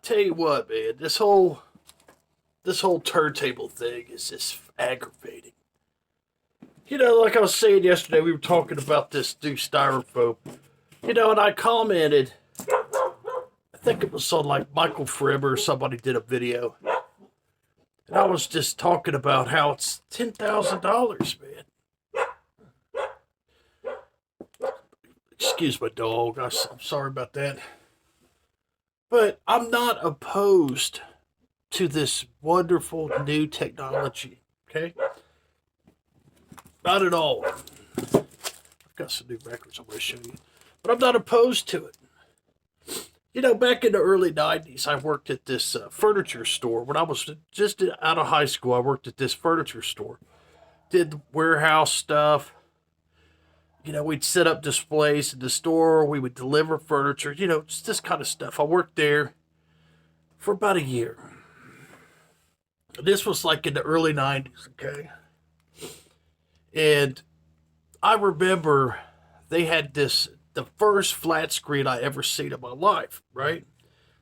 tell you what, man, this whole turntable thing is just aggravating. Like I was saying yesterday, we were talking about this new styrofoam. And I commented, I think it was on like Michael Frimmer or somebody did a video. And I was just talking about how it's $10,000, man. Excuse my dog. I'm sorry about that. But I'm not opposed to this wonderful new technology, okay? Not at all. I've got some new records I'm going to show you. But I'm not opposed to it. Back in the early 90s, I worked at this furniture store. When I was just out of high school, I worked at this furniture store. Did warehouse stuff. We'd set up displays in the store. We would deliver furniture, just this kind of stuff. I worked there for about a year. This was like in the early 90s, okay? And I remember they had the first flat screen I ever seen in my life, right?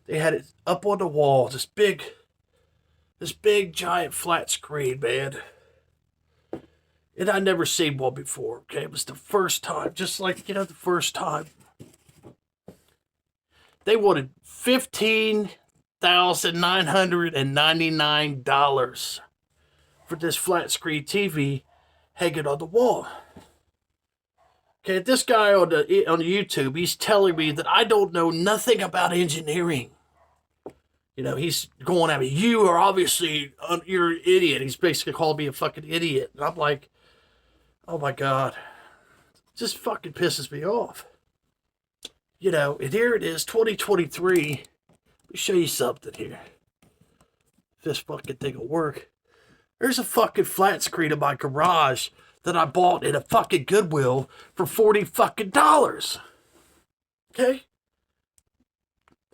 They had it up on the wall, this big giant flat screen, man. And I never seen one before, okay? It was the first time, just like, the first time. They wanted $15,999 for this flat screen TV hanging on the wall. Okay, this guy on the YouTube, he's telling me that I don't know nothing about engineering. He's going at me, you're an idiot. He's basically called me a fucking idiot. And I'm like, oh my God, it just fucking pisses me off. And here it is, 2023. Let me show you something here. If this fucking thing will work. There's a fucking flat screen in my garage that I bought at a fucking Goodwill for $40 fucking dollars. Okay?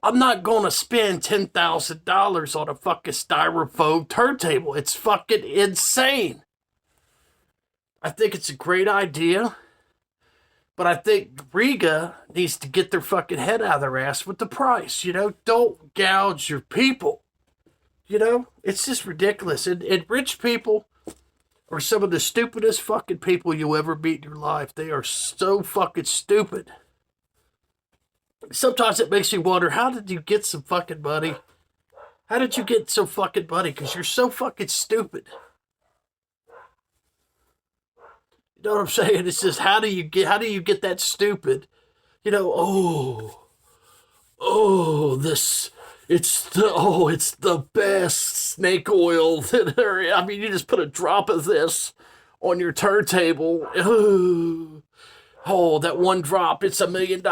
I'm not gonna spend $10,000 on a fucking styrofoam turntable. It's fucking insane. I think it's a great idea, but I think Riga needs to get their fucking head out of their ass with the price. Don't gouge your people. It's just ridiculous. And rich people are some of the stupidest fucking people you'll ever meet in your life. They are so fucking stupid. Sometimes it makes you wonder, how did you get some fucking money? How did you get so fucking money? Because you're so fucking stupid. You know what I'm saying? It's just, how do you get that stupid? It's the best snake oil that there. I mean, you just put a drop of this on your turntable. Oh, that one drop, it's $1 million.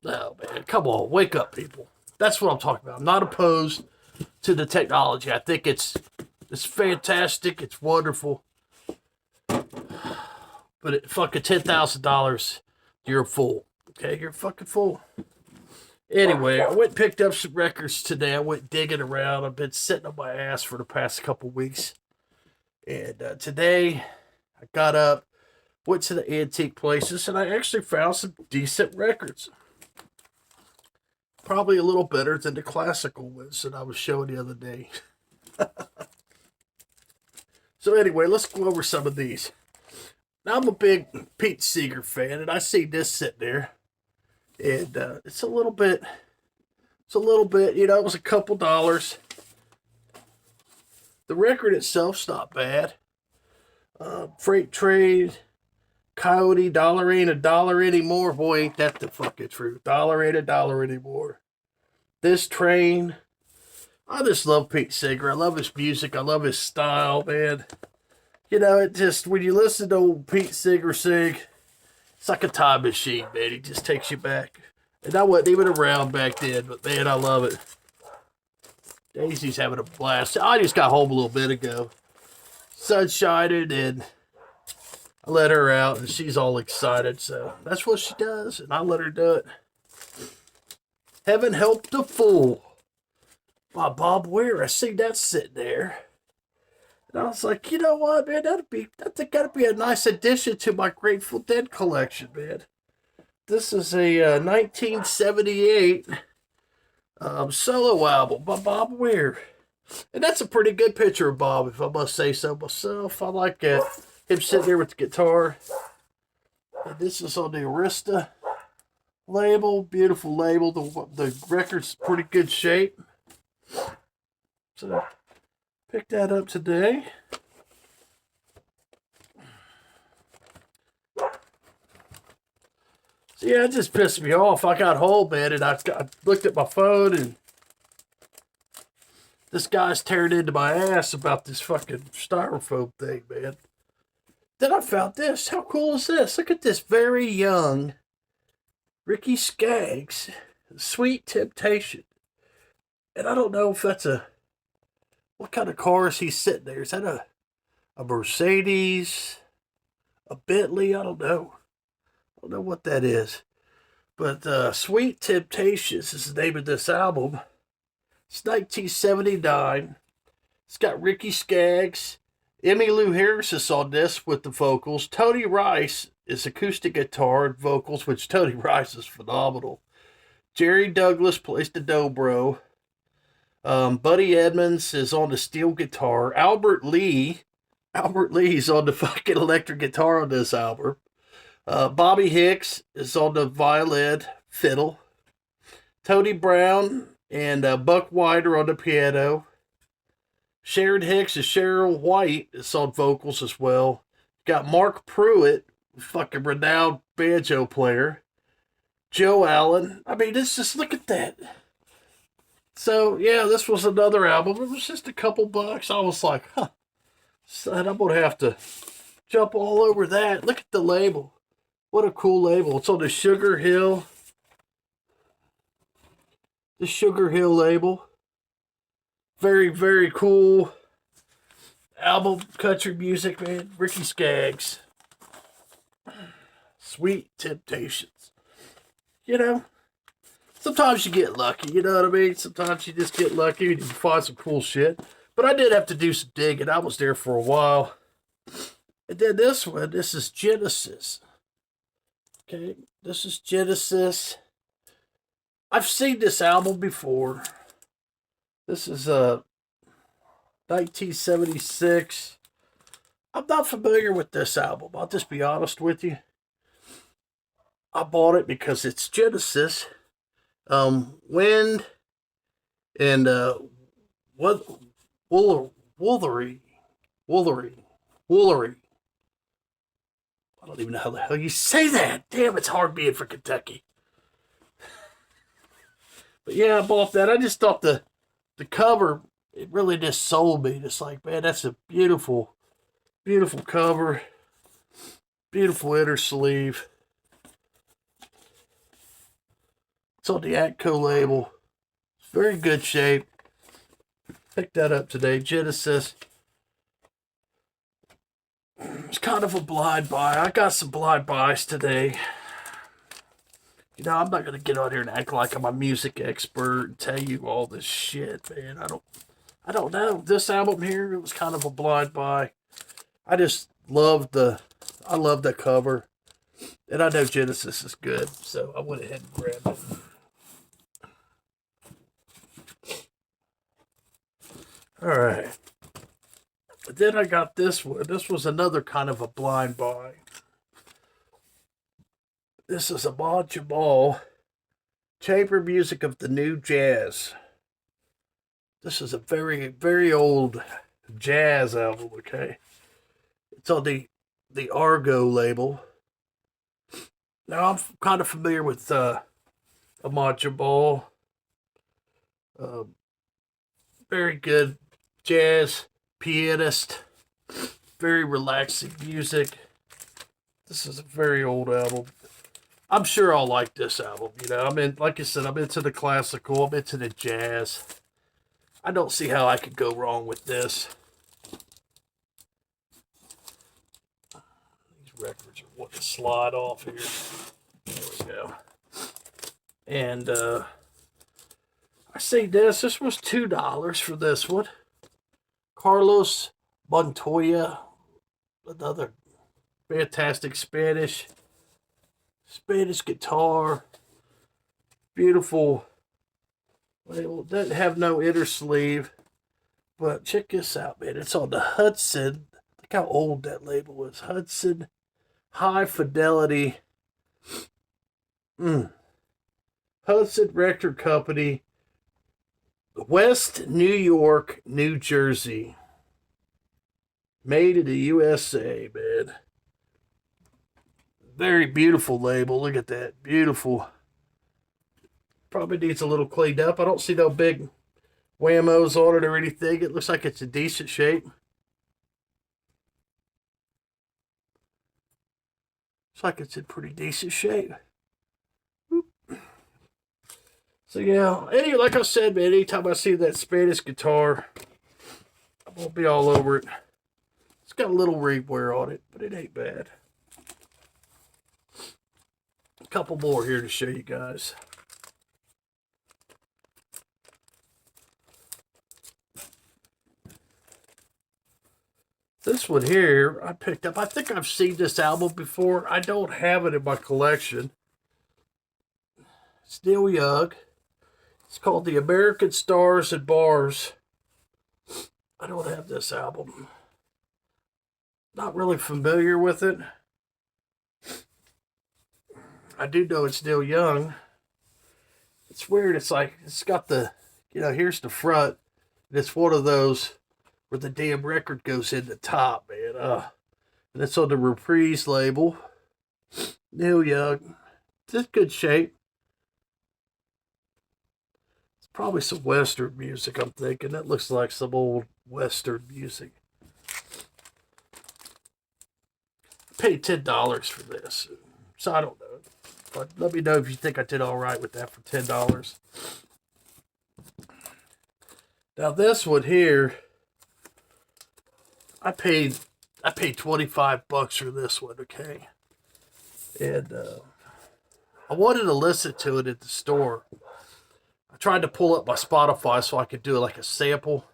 Oh man, come on, wake up, people. That's what I'm talking about. I'm not opposed to the technology. I think it's fantastic. It's wonderful. But at fucking $10,000, you're a fool. Okay, you're a fucking fool. Anyway, I went and picked up some records today. I went digging around. I've been sitting on my ass for the past couple weeks. And today, I got up, went to the antique places, and I actually found some decent records. Probably a little better than the classical ones that I was showing the other day. So anyway, let's go over some of these. Now, I'm a big Pete Seeger fan, and I see this sitting there. And it's a little bit, it was a couple dollars. The record itself's not bad. Freight Trade, Coyote, dollar ain't a dollar anymore. Boy, ain't that the fucking truth. Dollar ain't a dollar anymore. This Train. I just love Pete Seeger. I love his music. I love his style, man. It just, when you listen to old Pete Seeger sing, it's like a time machine, man. He just takes you back. And I wasn't even around back then, but man, I love it. Daisy's having a blast. I just got home a little bit ago. Sun's shining, and I let her out, and she's all excited. So that's what she does, and I let her do it. Heaven Help the Fool by Bob Weir. I see that sitting there. And I was like, you know what, man, that's gotta be a nice addition to my Grateful Dead collection, man. This is a 1978 Solo album by Bob Weir. And that's a pretty good picture of Bob, if I must say so myself. I like him sitting there with the guitar. And this is on the Arista label. Beautiful label. The record's pretty good shape. So, picked that up today. So yeah, it just pissed me off. I got home, man, and I looked at my phone, and this guy's tearing into my ass about this fucking styrofoam thing, man. Then I found this. How cool is this? Look at this very young Ricky Skaggs, Sweet Temptation. And I don't know if that's what kind of car is he sitting there? Is that a Mercedes? A Bentley? I don't know. I don't know what that is. But Sweet Temptations is the name of this album. It's 1979. It's got Ricky Skaggs. Emmylou Harris is on this with the vocals. Tony Rice is acoustic guitar and vocals, which Tony Rice is phenomenal. Jerry Douglas plays the dobro. Buddy Edmonds is on the steel guitar. Albert Lee's on the fucking electric guitar on this album. Bobby Hicks is on the violin, fiddle. Tony Brown and Buck White are on the piano. Sharon Hicks and Cheryl White is on vocals as well. Got Mark Pruitt, fucking renowned banjo player. Joe Allen. I mean, it's just, look at that. So, yeah, this was another album. It was just a couple bucks. I was like, son, I'm going to have to jump all over that. Look at the label. What a cool label. It's on the Sugar Hill. The Sugar Hill label. Very, very cool album, country music, man. Ricky Skaggs. Sweet Temptations. You know, sometimes you get lucky, you know what I mean? Sometimes you just get lucky and you find some cool shit. But I did have to do some digging. I was there for a while. And then this one, this is Genesis. Okay, this is Genesis. I've seen this album before. This is 1976. I'm not familiar with this album. I'll just be honest with you. I bought it because it's Genesis. Wind and Woolery. I don't even know how the hell you say that. Damn, it's hard being from Kentucky. But yeah, I bought that. I just thought the cover, it really just sold me. It's like, man, that's a beautiful, beautiful cover. Beautiful inner sleeve. It's on the Atco label. It's very good shape. Picked that up today. Genesis. It's kind of a blind buy. I got some blind buys today. You know, I'm not going to get on here and act like I'm a music expert and tell you all this shit, man. I don't know. This album here, it was kind of a blind buy. I just love the cover. And I know Genesis is good, so I went ahead and grabbed it. All right. Then I got this one. This was another kind of a blind buy. This is Ahmad Jamal, Chamber Music of the New Jazz. This is a very, very old jazz album, okay? It's on the Argo label. Now, I'm kind of familiar with Ahmad Jamal. Very good jazz pianist. Very relaxing music. This is a very old album. I'm sure I'll like this album. You know, like I said, I'm into the classical. I'm into the jazz. I don't see how I could go wrong with this. These records are wanting to slide off here. There we go. And I see this. This was $2 for this one. Carlos Montoya, another fantastic Spanish guitar. Beautiful label. It doesn't have no inner sleeve. But check this out, man. It's on the Hudson. Look how old that label is. Hudson High Fidelity. Hudson Record Company. West New York, New Jersey. Made in the USA, man. Very beautiful label. Look at that. Beautiful. Probably needs a little cleaned up. I don't see no big whammos on it or anything. It looks like it's in decent shape. Looks like it's in pretty decent shape. So yeah, like I said, man, anytime I see that Spanish guitar, I'm gonna be all over it. It's got a little rewear on it, but it ain't bad. A couple more here to show you guys. This one here I picked up. I think I've seen this album before. I don't have it in my collection. Still Young. It's called The American Stars and Bars. I don't have this album. Not really familiar with it. I do know it's Still Young. It's weird. It's like, it's got the, here's the front. And it's one of those where the damn record goes in the top, man. And it's on the Reprise label. Neil Young. It's in good shape. It's probably some Western music, I'm thinking. That looks like some old Western music. I paid $10 for this. So I don't know. But let me know if you think I did all right with that for $10. Now this one here, I paid $25 for this one, okay? And I wanted to listen to it at the store. I tried to pull up my Spotify so I could do like a sample.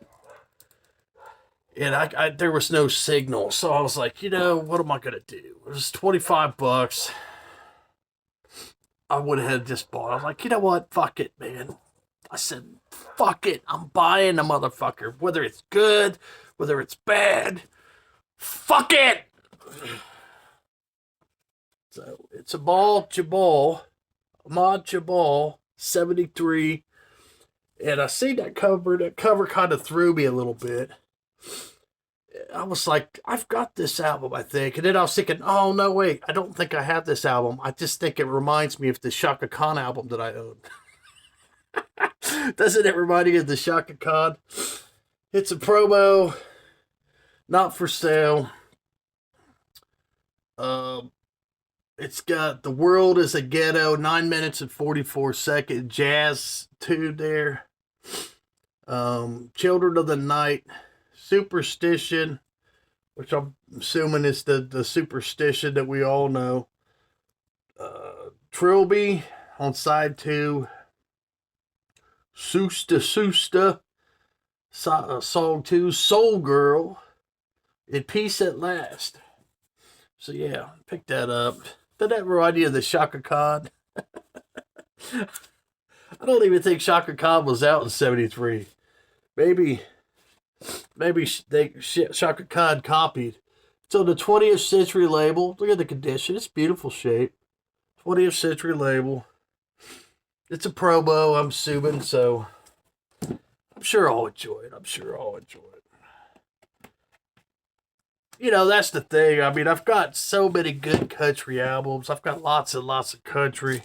And I there was no signal, so I was like, what am I gonna do? It was $25. I would have just bought it. I was like, you know what? Fuck it, man. I said, fuck it. I'm buying the motherfucker. Whether it's good, whether it's bad. Fuck it! So, it's a Ahmad Jabal, 73. And I see that cover. That cover kind of threw me a little bit. I was like, I've got this album, I think. And then I was thinking, oh, no, wait. I don't think I have this album. I just think it reminds me of the Shaka Khan album that I own. Doesn't it remind you of the Shaka Khan? It's a promo. Not for sale. It's got The World is a Ghetto, 9 minutes and 44 seconds jazz tune there. Children of the Night, Superstition, which I'm assuming is the superstition that we all know. Trilby on side 2. Susta, song 2, Soul Girl, In Peace at Last. So yeah, pick that up. Did that remind you of the Shaka Khan? I don't even think Shaka Khan was out in 73. Maybe Shaka Khan copied. It's on the 20th Century label. Look at the condition. It's beautiful shape. 20th Century label. It's a promo, I'm assuming, so I'm sure I'll enjoy it. That's the thing. I mean, I've got so many good country albums. I've got lots and lots of country.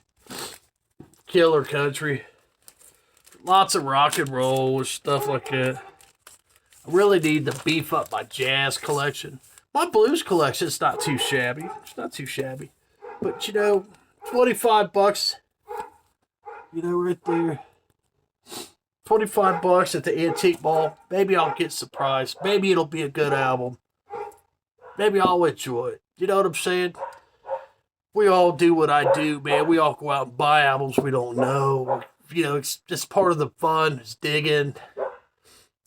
Killer country. Lots of rock and roll and stuff like that. I really need to beef up my jazz collection. My blues collection is not too shabby. It's not too shabby. But, $25, right there. $25 at the Antique Mall. Maybe I'll get surprised. Maybe it'll be a good album. Maybe I'll enjoy it. You know what I'm saying? We all do what I do, man. We all go out and buy albums we don't know. It's just part of the fun. It's digging.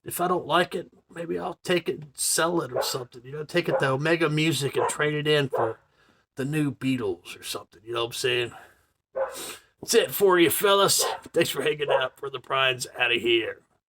If I don't like it, maybe I'll take it and sell it or something. Take it to Omega Music and trade it in for the new Beatles or something. You know what I'm saying? That's it for you, fellas. Thanks for hanging out. For the Pride's out of here.